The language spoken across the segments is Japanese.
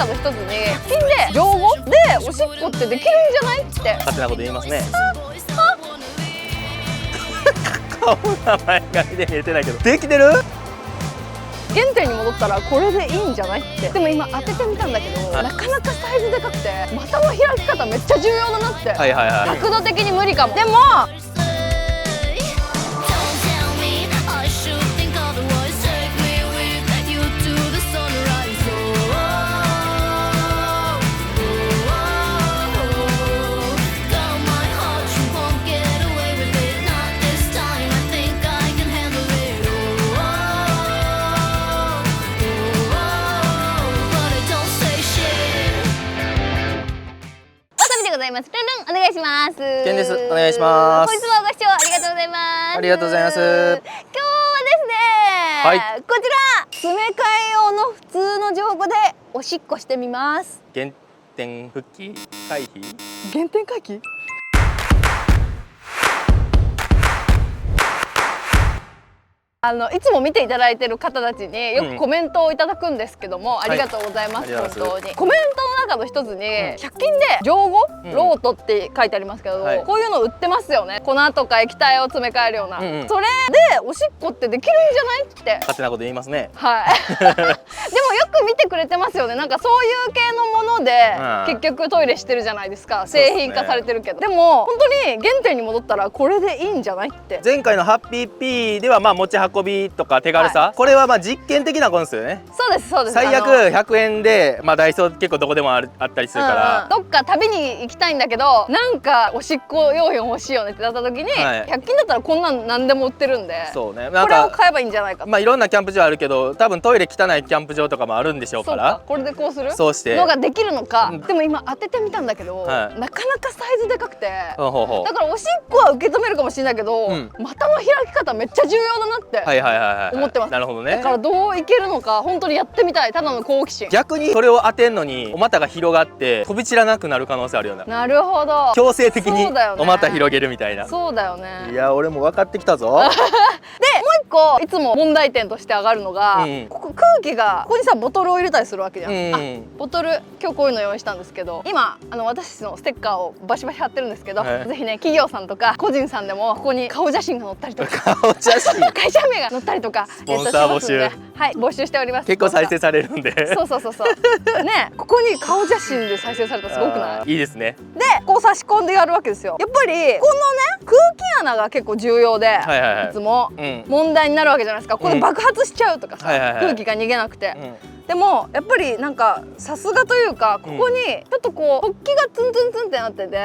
中の一つに100均で造語でおしっこってできるんじゃないって勝手なこと言いますね。顔の名前が見えてないけどできてる。原点に戻ったらこれでいいんじゃないって。でも今当ててみたんだけど、はい、なかなかサイズでかくて股の開き方めっちゃ重要だなって。はいはいはい。角度的に無理かも。でもございます。ルンルンお願いします。ケンです。お願いします。本日もご視聴ありがとうございます。ありがとうございます。今日はですね、はい、こちら詰め替え用の普通の浄化でおしっこしてみます。原点復帰回避。原点回帰。いつも見ていただいている方たちによくコメントをいただくんですけども、ありがとうございます、本当に。コメントの中の一つに、100均で浄語、ロートって書いてありますけど、こういうの売ってますよね。粉とか液体を詰め替えるような、それでおしっこってできるんじゃないって。勝手なこと言いますね。はいでもよく見てくれてますよね。なんかそういう系のもので、結局トイレしてるじゃないですか。製品化されてるけど、でも本当に原点に戻ったらこれでいいんじゃないって。前回のハッピーピーではまあ持ち運びとか手軽さ、これはまあ実験的なことですよね。そうですそうです。最悪100円でまあダイソー結構どこでもあったりするから、どっか旅に行きたいんだけどなんかおしっこ用品欲しいよねってなった時に、100均だったらこんなん何でも売ってるんで、そうね、これを買えばいいんじゃないか。まあいろんなキャンプ場あるけど多分トイレ汚いキャンプ場とかもあるんでしょうから、これでこうするそうしてのができるのか。でも今当ててみたんだけど、なかなかサイズでかくて、だからおしっこは受け止めるかもしれないけど、股の開き方めっちゃ重要だなって思ってます。なるほどね。だからどういけるのか本当にやってみたい。ただの好奇心。逆にそれを当てんのにお股が広がって飛び散らなくなる可能性あるような。なるほど。強制的にお股広げるみたいな。そうだよね。いや俺も分かってきたぞ。でもう一個いつも問題点として上がるのが、ここ空気がここにさボトルを入れたりするわけじゃん。ボトル今日こういうの用意したんですけど、今私のステッカーをバシバシ貼ってるんですけど、ぜひね企業さんとか個人さんでもここに顔写真が載ったりとか顔写真会社名が載ったりとかスポンサー募集、はい募集しております。結構再生されるんでそうね、ここに顔写真で再生されたらすごくない？いいですね。でこう差し込んでやるわけですよ。やっぱりこのね空気穴が結構重要で、いつも問題になるわけじゃないですか。これ爆発しちゃうとかさ、空気が逃げなくて。でもやっぱりなんかさすがというか、ここにちょっとこう突起がツンツンツンってなってて、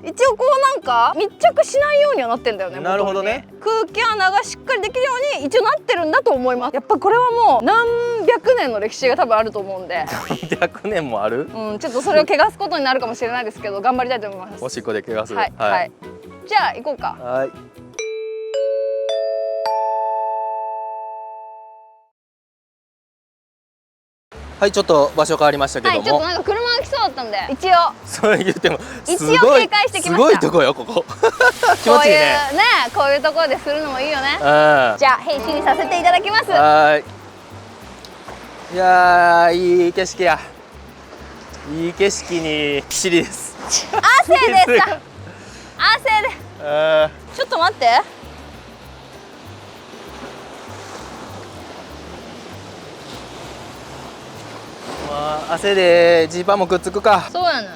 一応こうなんか密着しないようにはなってんだよね。なるほどね。空気穴がしっかりできるように一応なってるんだと思います。やっぱこれはもう何百年の歴史が多分あると思うんで。何百年もある？ちょっとそれを汚すことになるかもしれないですけど頑張りたいと思います。おしっこで汚す。はい。じゃあ行こうか。はい。はい、ちょっと場所変わりましたけども、ちょっとなんか車が来そうだったんで一応それ言っても一応警戒してきました。すごいとこよここ気持ちいいね。こういうところでするのもいいよね。じゃあ編集にさせていただきます。いやーいい景色や。いい景色に尻です。汗でさ汗でちょっと待って。汗でジーパンもくっつくか。そうやね。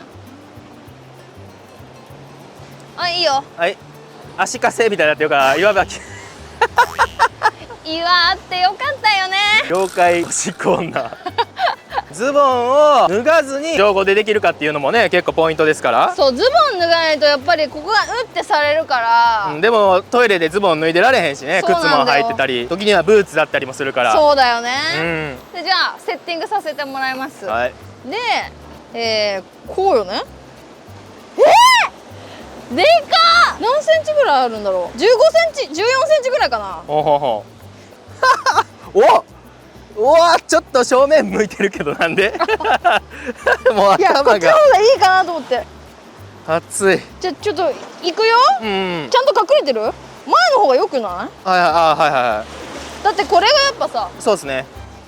いいよ。はい。足かせみたいになってるから岩場岩あってよかったよね。了解。おしっこ女ズボンを脱がずに乗降でできるかっていうのもね結構ポイントですから。そう、ズボン脱がないとやっぱりここがうってされるから、でもトイレでズボン脱いでられへんしね。靴も履いてたり時にはブーツだったりもするから。そうだよね。でじゃあセッティングさせてもらいます。でこうよね。でかっ。何センチぐらいあるんだろう。15センチ14センチぐらいかな。おちょっと正面向いてるけどなんでもう頭が。いやこっちの方がいいかなと思って。熱い。じゃちょっと行くよ。ちゃんと隠れてる。前の方が良くない？はい。だってこれがやっぱさ。そうですね。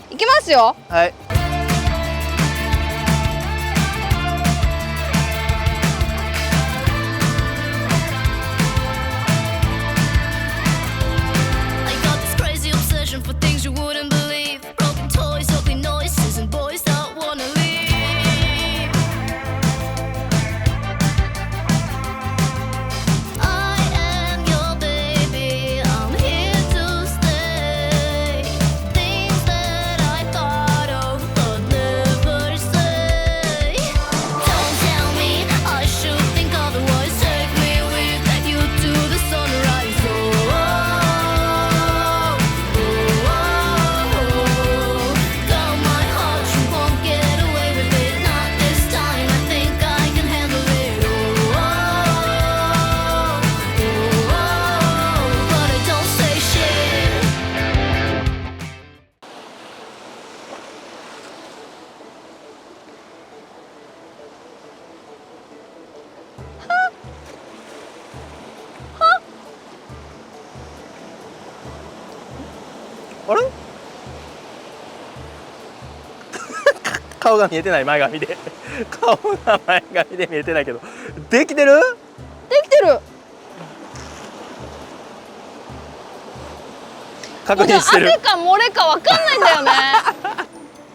行きますよ。はい。あれ顔が見えてない、前髪で顔が前髪で見えてないけど、できてる？できてる。確認してる。汗か漏れかわかんないんだよね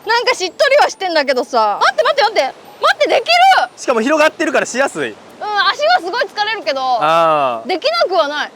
なんかしっとりはしてんだけどさ、待って待って待って待って、できる。しかも広がってるからしやすい。うん、足はすごい疲れるけどできなくはない。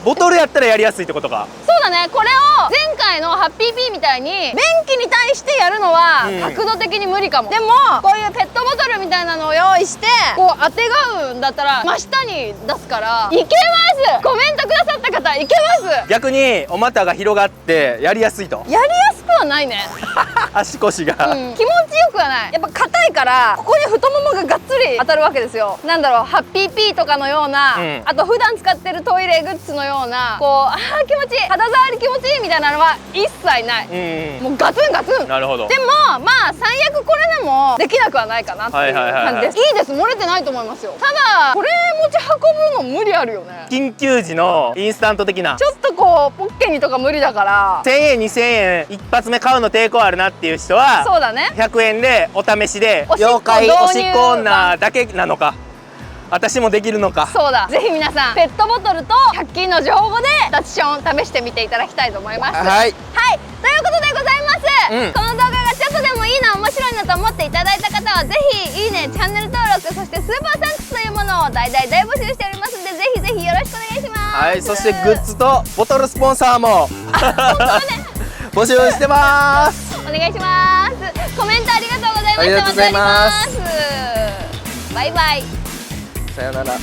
ボトルやったらやりやすいってことか。そうだね。これを前回のハッピーピーみたいに便器に対してやるのは角度的に無理かも、でもこういうペットボトルみたいなのを用意してこう当てがうんだったら真下に出すからいけます。コメントくださった方いけます。逆にお股が広がってやりやすいと。やりやすくはないね足腰が、気持ちよくはない。やっぱ硬いからここに太ももががっつり当たるわけですよ。なんだろう、ハッピーピーとかのような、あと普段使ってるトイレグッズのようなこう気持ちいい、肌触り気持ちいいみたいなのは一切ない、もうガツンガツン。なるほど。でもまあ最悪これでもできなくはないかなっていう感じです。いいです、漏れてないと思いますよ。ただこれ持ち運ぶの無理あるよね。緊急時のインスタント的な、ちょっとこうポッケにとか無理だから1000円2000円一発目買うの抵抗あるなっていう人はそうだね、100円でお試しでおしっこ妖怪おしっこ導入女だけなのか、私もできるのか。そうだ、ぜひ皆さんペットボトルと100均の情報でタッチション試してみていただきたいと思います。はい、はい、ということでございます、この動画がちょっとでもいいな、面白いなと思っていただいた方はぜひいいね、チャンネル登録、そしてスーパーサンクスというものを大募集しておりますので、ぜひぜひよろしくお願いします。はい、そしてグッズとボトルスポンサーも募集してます。お願いします。コメントありがとうございました。ありがとうございます。またあります。バイバイ。さよなら。